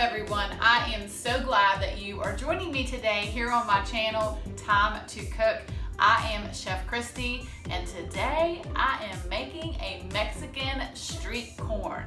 everyone. I am so glad that you are joining me today here on my channel, Time to Cook. I am Chef Christy, and today I am making a Mexican street corn.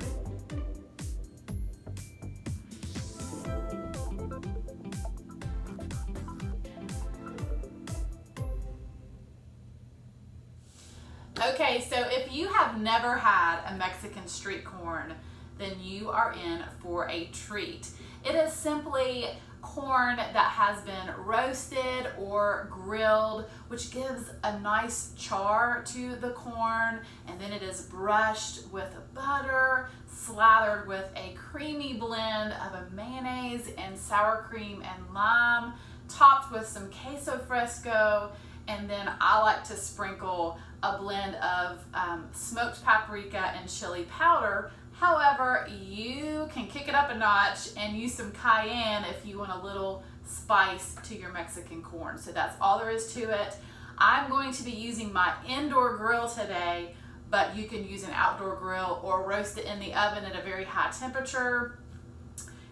Okay, so if you have never had a Mexican street corn, then you are in for a treat. It is simply corn that has been roasted or grilled, which gives a nice char to the corn, and then it is brushed with butter, slathered with a creamy blend of a mayonnaise and sour cream and lime, topped with some queso fresco, and then I like to sprinkle a blend of smoked paprika and chili powder. However, you can kick it up a notch and use some cayenne if you want a little spice to your Mexican corn. So that's all there is to it. I'm going to be using my indoor grill today, but you can use an outdoor grill or roast it in the oven at a very high temperature.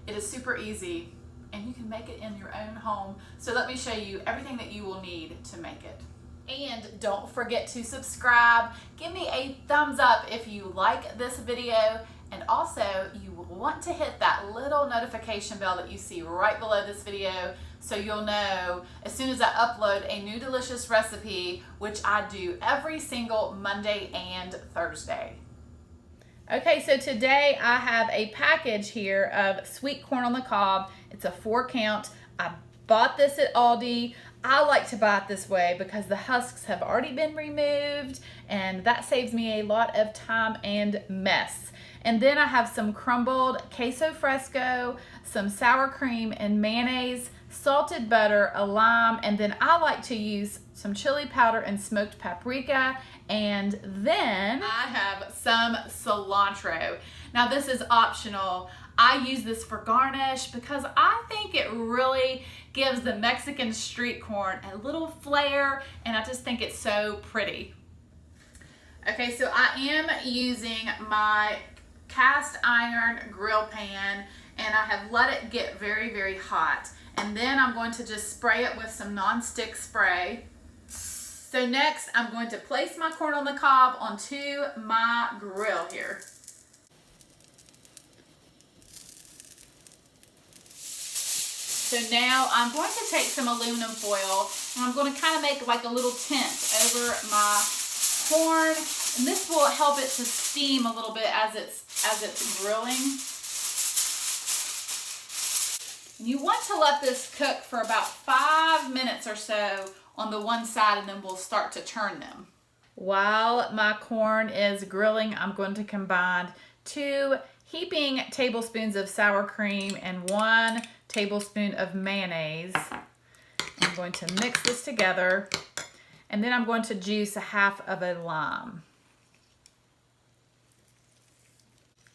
It is super easy and you can make it in your own home. So let me show you everything that you will need to make it. And don't forget to subscribe. Give me a thumbs up if you like this video. And also, you will want to hit that little notification bell that you see right below this video so you'll know as soon as I upload a new delicious recipe, which I do every single Monday and Thursday. Okay, so today I have a package here of sweet corn on the cob. It's a 4-count. I bought this at Aldi. I like to buy it this way because the husks have already been removed and that saves me a lot of time and mess. And then I have some crumbled queso fresco, some sour cream and mayonnaise, salted butter, a lime, and then I like to use some chili powder and smoked paprika, and then I have some cilantro. Now this is optional. I use this for garnish because I think it really gives the Mexican street corn a little flair, and I just think it's so pretty. Okay, so I am using my cast iron grill pan, and I have let it get very, very hot. And then I'm going to just spray it with some non-stick spray. So next, I'm going to place my corn on the cob onto my grill here. So now I'm going to take some aluminum foil and I'm going to kind of make like a little tent over my corn, and this will help it to steam a little bit as it's grilling. And you want to let this cook for about 5 minutes or so on the one side, and then we'll start to turn them. While my corn is grilling, I'm going to combine 2 heaping tablespoons of sour cream and 1 tablespoon of mayonnaise. I'm going to mix this together, and then I'm going to juice 1/2 of a lime.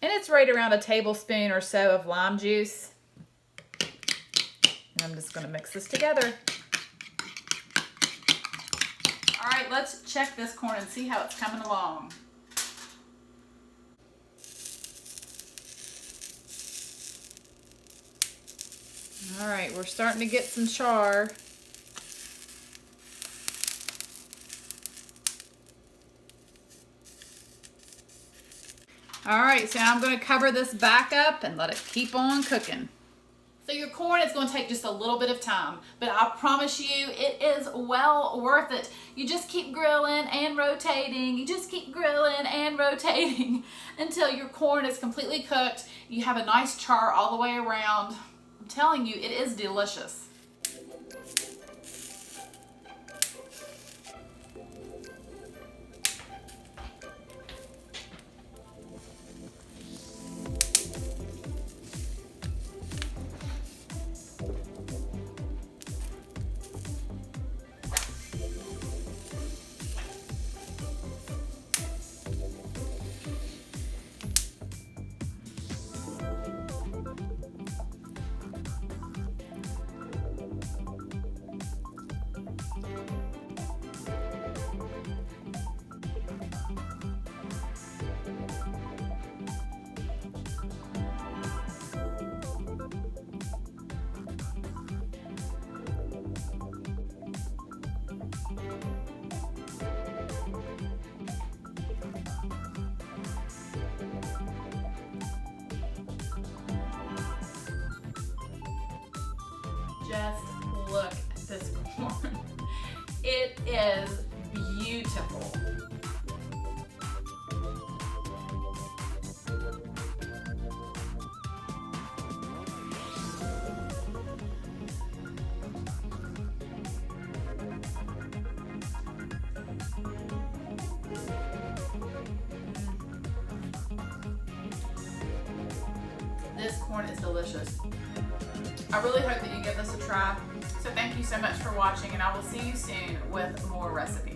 And it's right around a tablespoon or so of lime juice. And I'm just going to mix this together. All right, let's check this corn and see how it's coming along. All right, we're starting to get some char. All right, so now I'm going to cover this back up and let it keep on cooking. So your corn is going to take just a little bit of time, but I promise you it is well worth it. You just keep grilling and rotating. You just keep grilling and rotating until your corn is completely cooked. You have a nice char all the way around. I'm telling you, it is delicious. just look at this corn. It is beautiful. This corn is delicious. I really hope that you give this a try. So thank you so much for watching, and I will see you soon with more recipes.